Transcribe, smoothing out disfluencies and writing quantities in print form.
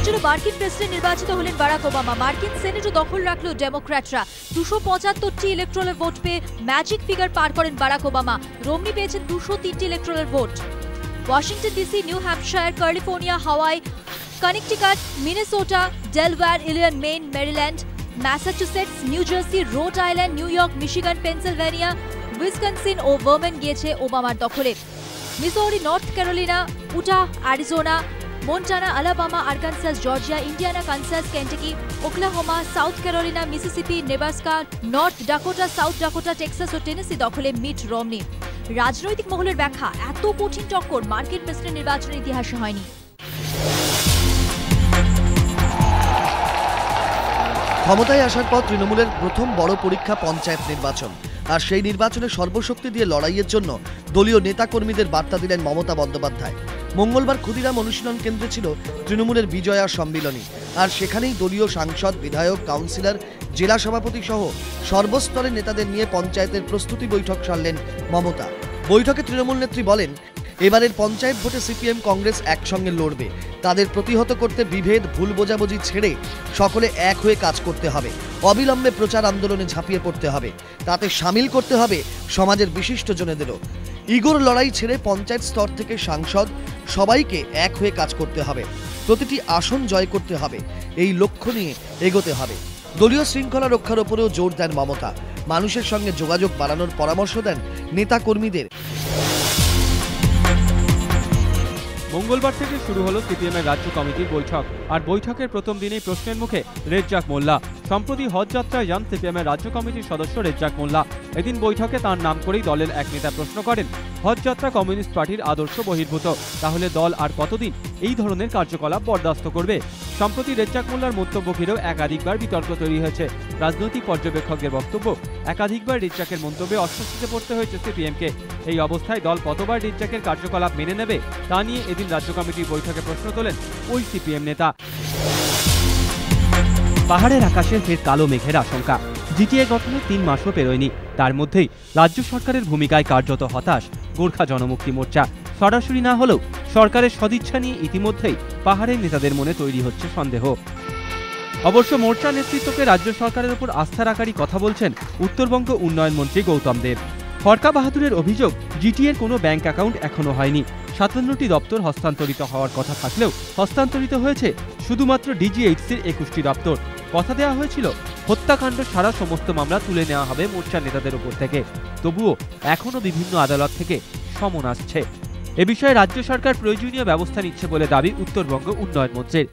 দ্বিতীয়বারের জন্য মার্কিন প্রেসিডেন্ট নির্বাচিত হলেন বারাক ওবামা। মার্কিন সেনেটও দখল রাখল ডেমোক্র্যাটরা। 275টি ইলেকট্রাল ভোট পেয়ে ম্যাজিক ফিগার পার করেন বারাক ওবামা। রোমনি পেয়েছেন 203টি electoral vote. Washington DC, New Hampshire, California, Hawaii, Connecticut, Minnesota, Delaware, Illinois, Maine, Maryland, Massachusetts, New Jersey, Rhode Island, New York, Michigan, Pennsylvania, Wisconsin ও Vermont গিয়েছে ওবামার দখলে। Missouri, North Carolina, Utah, Arizona, Montana, Alabama, Arkansas, Georgia, Indiana, Kansas, Kentucky, Oklahoma, South Carolina, Mississippi, Nebraska, North Dakota, South Dakota, Texas ও Tennessee দখলে Mitt Romney. রাজনৈতিক মহলের ব্যাখ্যা, এত কঠিন টক্কর মার্কিন প্রেসিডেন্ট নির্বাচনের ইতিহাসে হয়নি। ক্ষমতায় আসার পর তৃণমূলের প্রথম বড় পরীক্ষা পঞ্চায়েত নির্বাচন। আর সেই নির্বাচনে সর্বশক্তি দিয়ে লড়াইয়ের জন্য দলীয় নেতাকর্মীদের বার্তা দিলেন মমতা বন্দ্যোপাধ্যায়। মঙ্গলবার ক্ষুদিরাম অনুশীলন কেন্দ্রে ছিল তৃণমূলের বিজয়া সম্মিলনী। আর সেখানেই দলীয় সাংসদ, বিধায়ক, কাউন্সিলর, জেলা সভাপতি সহ সর্বস্তরের নেতাদের নিয়ে পঞ্চায়েতের প্রস্তুতি বৈঠক সারলেন মমতা। বৈঠকে তৃণমূল নেত্রী বলেন, এবারের পঞ্চায়েত ভোটে সিপিএম কংগ্রেস একসঙ্গে লড়বে। তাদের প্রতিহত করতে বিভেদ, ভুল বোঝাবুঝি ছেড়ে সকলে এক হয়ে কাজ করতে হবে। অবিলম্বে প্রচার আন্দোলনে ঝাঁপিয়ে পড়তে হবে। তাতে সামিল করতে হবে সমাজের বিশিষ্টজনেদেরও। ইগোর লড়াই ছেড়ে পঞ্চায়েত স্তর থেকে সাংসদ সবাইকে এক হয়ে কাজ করতে হবে। প্রতিটি আসন জয় করতে হবে। এই লক্ষ্য নিয়ে এগোতে হবে। দলীয় শৃঙ্খলা রক্ষার ওপরেও জোর দেন মমতা। মানুষের সঙ্গে যোগাযোগ বাড়ানোর পরামর্শ দেন নেতা কর্মীদের। মঙ্গলবার থেকে শুরু হলো সিপিএমের রাজ্য কমিটির বৈঠক। আর বৈঠকের প্রথম দিনেই প্রশ্নের মুখে রেজ্জাক মোল্লা। সম্প্রতি হজ যাত্রায় যান সিপিএমের রাজ্য কমিটির সদস্য রেজ্জাক মোল্লা। এদিন বৈঠকে তার নাম করেই দলের এক নেতা প্রশ্ন করেন, হজ যাত্রা কমিউনিস্ট পার্টির আদর্শ বহির্ভূত, তাহলে দল আর কতদিন এই ধরনের কার্যকলাপ বরদাস্ত করবে? সম্প্রতি রেজ্জাক মোল্লার মন্তব্য ঘিরেও একাধিকবার বিতর্ক তৈরি হয়েছে। রাজনৈতিক পর্যবেক্ষকদের বক্তব্য, একাধিকবার রেজ্জাকের মন্তব্যে অস্বস্তিতে পড়তে হয়েছে সিপিএমকে। এই অবস্থায় দল কতবার রেজ্জাকের কার্যকলাপ মেনে নেবে তা নিয়ে এদিন রাজ্য কমিটির বৈঠকে প্রশ্ন তোলেন ওই সিপিএম নেতা। পাহাড়ের আকাশে ফের কালো মেঘের আশঙ্কা। জিটিএ গঠনে 3 মাসও পেরোয়নি, তার মধ্যেই রাজ্য সরকারের ভূমিকায় কার্যত হতাশ গোর্খা জনমুক্তি মোর্চা। সরাসরি না হলেও সরকারের সদিচ্ছা নিয়ে ইতিমধ্যেই পাহাড়ের নেতাদের মনে তৈরি হচ্ছে সন্দেহ। অবশ্য মোর্চা নেতৃত্বকে রাজ্য সরকারের উপর আস্থা রাখারই কথা বলছেন উত্তরবঙ্গ উন্নয়ন মন্ত্রী গৌতম দেব। ফরকা বাহাদুরের অভিযোগ, জিটিএর কোনো ব্যাংক অ্যাকাউন্ট এখনো হয়নি। 57টি দপ্তর হস্তান্তরিত হওয়ার কথা থাকলেও হস্তান্তরিত হয়েছে শুধুমাত্র ডিজিএইচসির 21টি দপ্তর। কথা দেওয়া হয়েছিল হত্যাকাণ্ড ছাড়া সমস্ত মামলা তুলে নেওয়া হবে মোর্চা নেতাদের উপর থেকে। তবুও এখনো বিভিন্ন আদালত থেকে সমন আসছে। এ বিষয়ে রাজ্য সরকার প্রয়োজনীয় ব্যবস্থা নিচ্ছে বলে দাবি উত্তরবঙ্গ উন্নয়ন মন্ত্রীর।